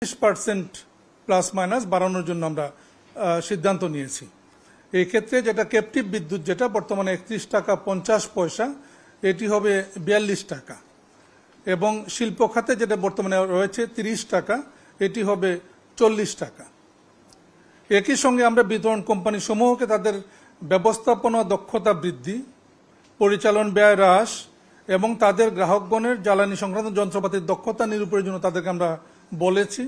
30% plus minus বাড়ানোর জন্য আমরা সিদ্ধান্ত নিয়েছি। এই ক্ষেত্রে যেটা ক্যাপটিভ বিদ্যুৎ যেটা বর্তমানে 31 টাকা 50 পয়সা, এটি হবে 42 টাকা, এবং শিল্প খাতে যেটা বর্তমানে রয়েছে 30 টাকা, এটি হবে 40 টাকা। একই সঙ্গে আমরা বিতরণ কোম্পানি সমূহকে তাদের ব্যবস্থাপনা দক্ষতা বৃদ্ধি, পরিচালন ব্যয় হ্রাস এবং তাদের গ্রাহকগণের জ্বালানি সংক্রান্ত যন্ত্রপাতির দক্ষতা নিরূপণের জন্য তাদেরকে আমরা বলেছি।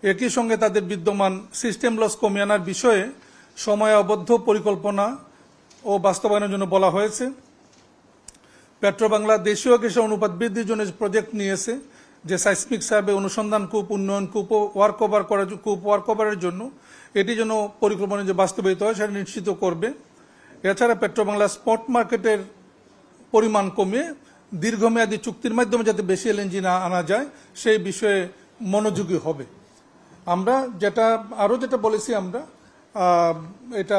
একই সঙ্গে তাদের বিদ্যমান সিস্টেম লস কমিয়ে আনার বিষয়ে সময়াবদ্ধ পরিকল্পনা ও বাস্তবায়নের জন্য বলা হয়েছে। পেট্রোবাংলা দেশীয় গ্যাসের অনুপাত বৃদ্ধির জন্য প্রজেক্ট নিয়েছে, যে সাইসমিক সার্ভে, অনুসন্ধান কূপ, উন্নয়ন কূপ ও ওয়ার্কওভারের জন্য এটি যেন পরিকল্পনা যে বাস্তবায়িত হয় সেটা নিশ্চিত করবে। এছাড়া পেট্রোবাংলা স্পট মার্কেটের পরিমাণ কমিয়ে দীর্ঘমেয়াদী চুক্তির মাধ্যমে যাতে বেশি এলএনজি না আনা যায় সেই বিষয়ে মনোযোগী হবে। আমরা যেটা বলেছি, আমরা এটা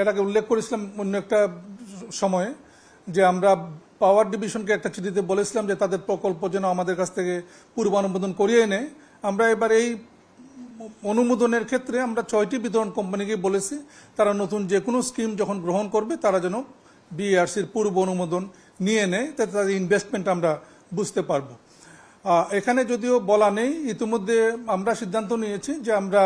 এর আগে উল্লেখ করেছিলাম অন্য একটা সময়ে, যে আমরা পাওয়ার ডিভিশনকে একটা চিঠিতে বলেছিলাম যে তাদের প্রকল্প যেন আমাদের কাছ থেকে পূর্ব অনুমোদন করিয়ে নেয়। আমরা এবার এই অনুমোদনের ক্ষেত্রে আমরা 6টি বিতরণ কোম্পানিকে বলেছি তারা নতুন যে কোনো স্কিম যখন গ্রহণ করবে তারা যেন বিএআরসির পূর্ব অনুমোদন নিয়ে নেয়, তাতে তাদের ইনভেস্টমেন্ট আমরা বুঝতে পারবো। এখানে যদিও বলা নেই, ইতিমধ্যে আমরা সিদ্ধান্ত নিয়েছি যে আমরা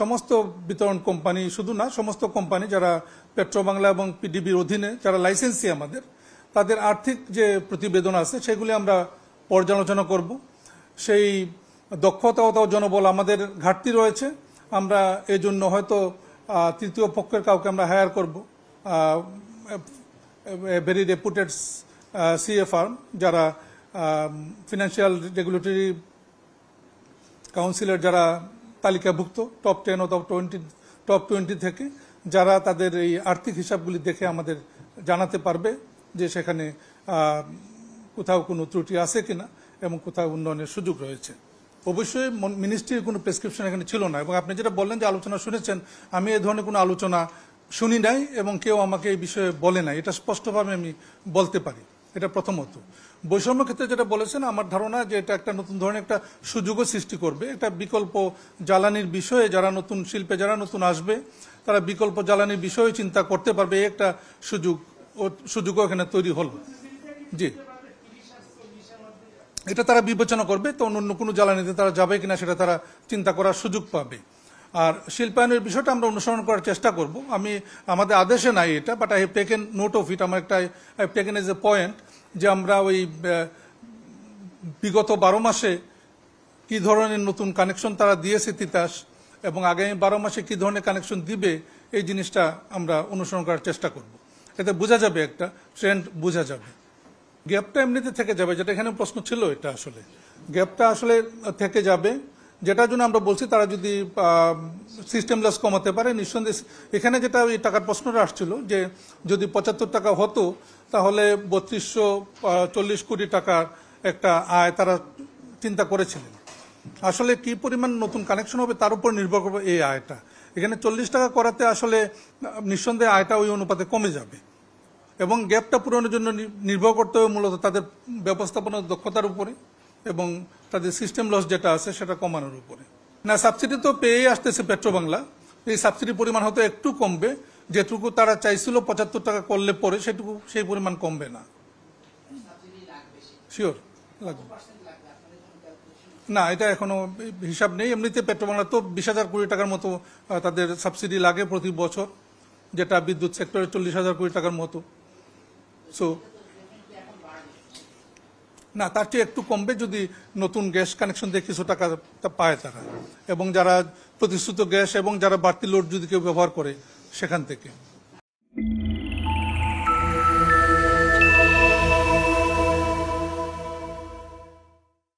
সমস্ত বিতরণ কোম্পানি, শুধু না, সমস্ত কোম্পানি যারা পেট্রোবাংলা এবং পিডিবির অধীনে যারা লাইসেন্সি আমাদের, তাদের আর্থিক যে প্রতিবেদন আছে সেগুলি আমরা পর্যালোচনা করব। সেই দক্ষতা ও জনবল আমাদের ঘাটতি রয়েছে, আমরা এজন্য হয়তো তৃতীয় পক্ষের কাউকে আমরা হায়ার করব, ভেরি রেপুটেড সিএ ফার্ম যারা ফিনান্সিয়াল রেগুলেটরি কাউন্সিলের যারা তালিকাভুক্ত টপ 10 ও টপ 20 থেকে, যারা তাদের এই আর্থিক হিসাবগুলি দেখে আমাদের জানাতে পারবে যে সেখানে কোথাও কোনো ত্রুটি আছে কিনা এবং কোথাও উন্নয়নের সুযোগ রয়েছে। অবশ্যই মিনিস্ট্রির কোনো প্রেসক্রিপশন এখানে ছিল না, এবং আপনি যেটা বললেন যে আলোচনা শুনেছেন, আমি এই ধরনের কোনো আলোচনা শুনি নাই এবং কেউ আমাকে এই বিষয়ে বলে নাই, এটা স্পষ্টভাবে আমি বলতে পারি। এটা প্রথমত। বৈষম্য ক্ষেত্রে যেটা বলেছেন, আমার ধারণা যে এটা একটা নতুন ধরনের একটা সুযোগও সৃষ্টি করবে। এটা বিকল্প জ্বালানির বিষয়ে যারা নতুন শিল্পে যারা নতুন আসবে তারা বিকল্প জ্বালানির বিষয়ে চিন্তা করতে পারবে, এই একটা সুযোগও এখানে তৈরি হলো। জি, এটা তারা বিবেচনা করবে, তো অন্য কোনো জ্বালানিতে তারা যাবে কিনা সেটা তারা চিন্তা করার সুযোগ পাবে। আর শিল্পায়নের বিষয়টা আমরা অনুসরণ করার চেষ্টা করব। আমাদের আদেশে নাই এটা, but I have taken note of it. আমার একটা I have taken as a point যে আমরা ওই বিগত 12 মাসে কি ধরনের নতুন কানেকশন তারা দিয়েছে তিতাস, এবং আগামী 12 মাসে কি ধরনের কানেকশন দিবে, এই জিনিসটা আমরা অনুসরণ করার চেষ্টা করব। এতে বোঝা যাবে, একটা ট্রেন্ড বোঝা যাবে। গ্যাপটা এমনিতে থেকে যাবে, যেটা এখানে প্রশ্ন ছিল, এটা আসলে গ্যাপটা আসলে থেকে যাবে, যেটার জন্য আমরা বলছি তারা যদি সিস্টেম লস কমাতে পারে, নিঃসন্দেহে। এখানে যেটা ওই টাকার প্রশ্নটা আসছিল যে যদি 75 টাকা হতো তাহলে 3240 কোটি টাকার একটা আয় তারা চিন্তা করেছিলেন। আসলে কি পরিমাণ নতুন কানেকশন হবে তার উপর নির্ভর করবে এই আয়টা। এখানে 40 টাকা করাতে আসলে নিঃসন্দেহে আয়টা ওই অনুপাতে কমে যাবে, এবং গ্যাপটা পূরণের জন্য নির্ভর করতে হবে মূলত তাদের ব্যবস্থাপনার দক্ষতার উপরে এবং তাদের সিস্টেম লস যেটা আছে সেটা কমানোর উপরে। না, সাবসিডি তো পেয়েই আসতেছে পেট্রোবাংলা, এই সাবসিডির পরিমাণ হয়তো একটু কমবে, যেটুকু তারা চাইছিল 75 টাকা করলে পরে সেটুকু সেই পরিমাণ কমবে না। শিওর লাগবে না, এটা এখনো হিসাব নেই। এমনিতে পেট্রোবাংলা তো 20,000 কোটি টাকার মতো তাদের সাবসিডি লাগে প্রতি বছর, যেটা বিদ্যুৎ সেক্টরে 40,000 কোটি টাকার মতো। সো না, তার চেয়ে একটু কমবে যদি নতুন গ্যাস কানেকশন দিয়ে কিছু টাকা পায় তারা, এবং যারা প্রতিশ্রুত গ্যাস এবং যারা বাড়তি লোড যদি কেউ ব্যবহার করে সেখান থেকে।